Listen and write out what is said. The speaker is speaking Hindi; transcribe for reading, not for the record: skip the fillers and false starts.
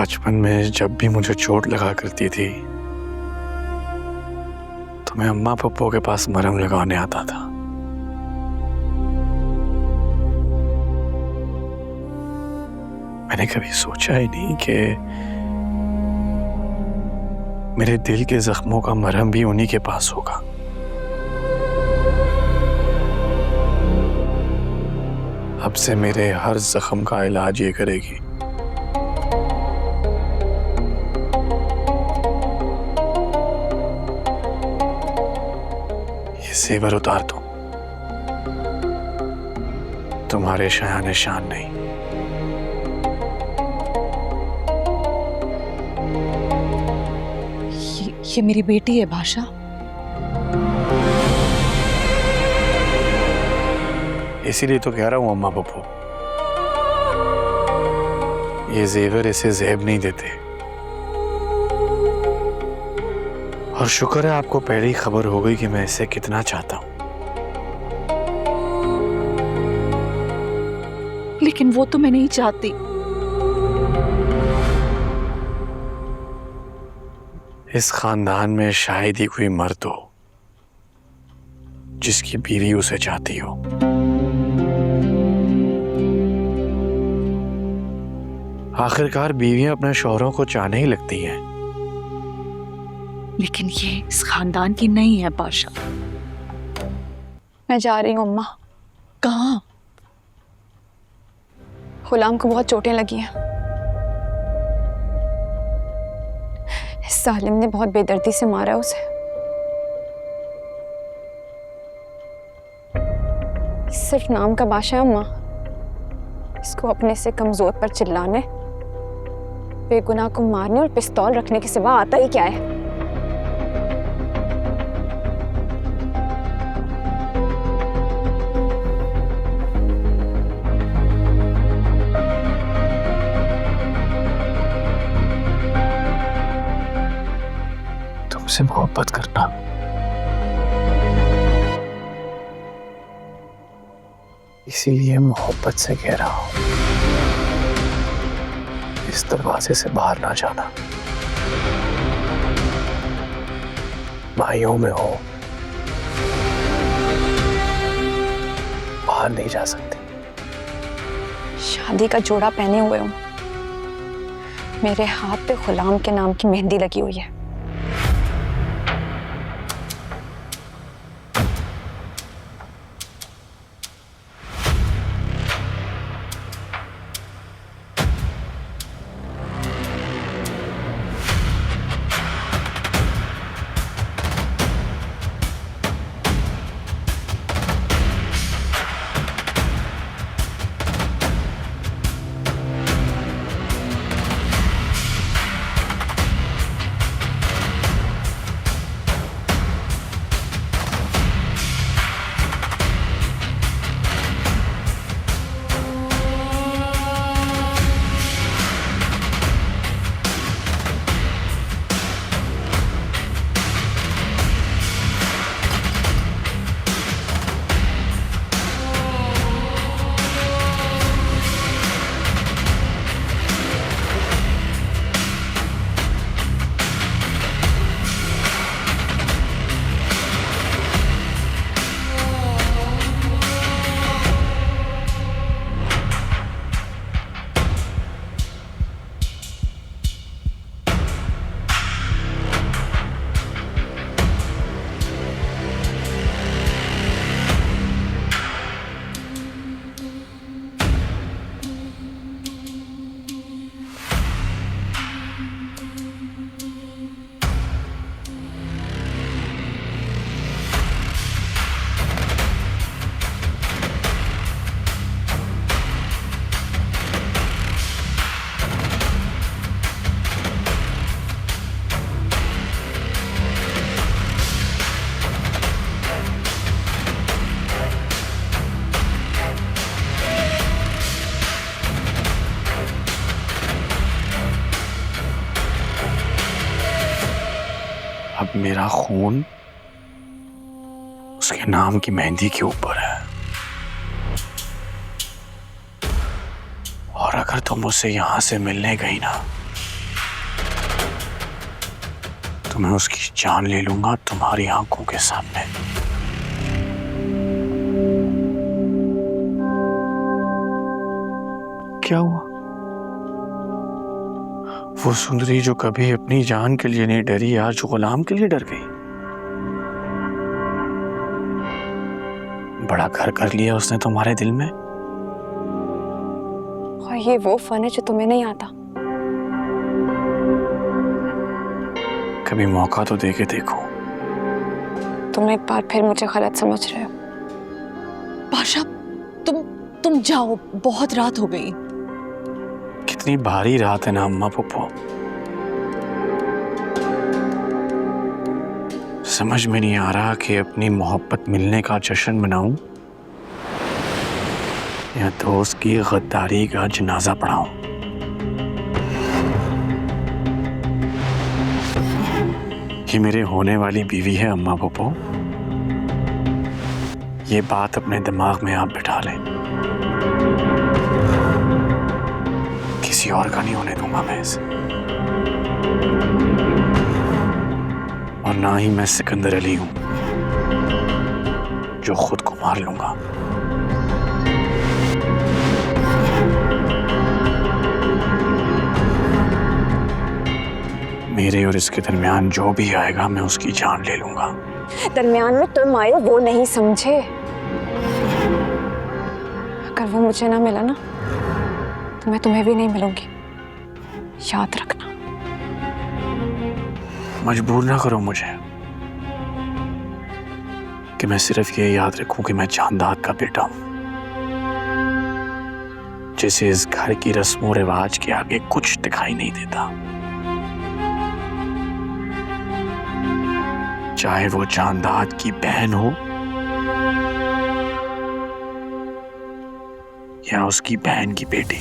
बचपन में जब भी मुझे चोट लगा करती थी तो मैं अम्मा पप्पो के पास मरहम लगाने आता था। मैंने कभी सोचा ही नहीं कि मेरे दिल के जख्मों का मरहम भी उन्हीं के पास होगा। अब से मेरे हर जख्म का इलाज ये करेगी। ये जेवर उतार दो, तुम्हारे शान शान नहीं। ये मेरी बेटी है बादशाह। इसीलिए तो कह रहा हूं अम्मा पप्पू, ये जेवर इसे ज़ेब नहीं देते। और शुक्र है आपको पहले ही खबर हो गई कि मैं इसे कितना चाहता हूं। लेकिन वो तो मैं नहीं चाहती। इस खानदान में शायद ही कोई मर्द हो जिसकी बीवी उसे चाहती हो। आखिरकार बीवियां अपने शौहरों को चाहने ही लगती हैं। लेकिन ये इस खानदान की नहीं है बादशाह। मैं जा रही हूँ अम्मा। कहाँ? गुलाम को बहुत चोटें लगी हैं। इस जालिम ने बहुत बेदर्दी से मारा उसे। सिर्फ नाम का बादशाह है अम्मा। इसको अपने से कमजोर पर चिल्लाने, बेगुनाह को मारने और पिस्तौल रखने के सिवा आता ही क्या है? तुमसे मोहब्बत करना इसीलिए मोहब्बत से कह रहा हूं, इस दरवाजे से बाहर ना जाना। भाइयों में हो, बाहर नहीं जा सकती। शादी का जोड़ा पहने हुए हूं। मेरे हाथ पे गुलाम के नाम की मेहंदी लगी हुई है। अब मेरा खून उसके नाम की मेहंदी के ऊपर है, और अगर तुम उससे यहां से मिलने गई ना तो मैं उसकी जान ले लूंगा तुम्हारी आंखों के सामने। क्या हुआ? वो सुंदरी जो कभी अपनी जान के लिए नहीं डरी, आज गुलाम के लिए डर गई। बड़ा घर कर लिया उसने तुम्हारे दिल में। और ये वो फन है जो तुम्हें नहीं आता। कभी मौका तो दे के देखो। तुम एक बार फिर मुझे गलत समझ रहे हो। बादशाह, तुम जाओ, बहुत रात हो गई। कितनी भारी रात है ना अम्मा पुप्पो। समझ में नहीं आ रहा कि अपनी मोहब्बत मिलने का जश्न मनाऊं या दोस्त की गद्दारी का जनाजा पढ़ाऊं। ये मेरे होने वाली बीवी है अम्मा पुप्पो। ये बात अपने दिमाग में आप बिठा लें। किसी और का नहीं होने दूंगा मैं इसे। और ना ही मैं सिकंदर अली हूं जो खुद को मार लूंगा। मेरे और इसके दरमियान जो भी आएगा मैं उसकी जान ले लूंगा। दरमियान में तुम आए वो नहीं समझे। अगर वो मुझे ना मिला ना तो मैं तुम्हें भी नहीं मिलूंगी, याद रखना। मजबूर ना करो मुझे कि मैं सिर्फ ये याद रखूं कि मैं चांदाद का बेटा हूं, जिसे इस घर की रस्मों रिवाज के आगे कुछ दिखाई नहीं देता। चाहे वो चांदाद की बहन हो या उसकी बहन की बेटी।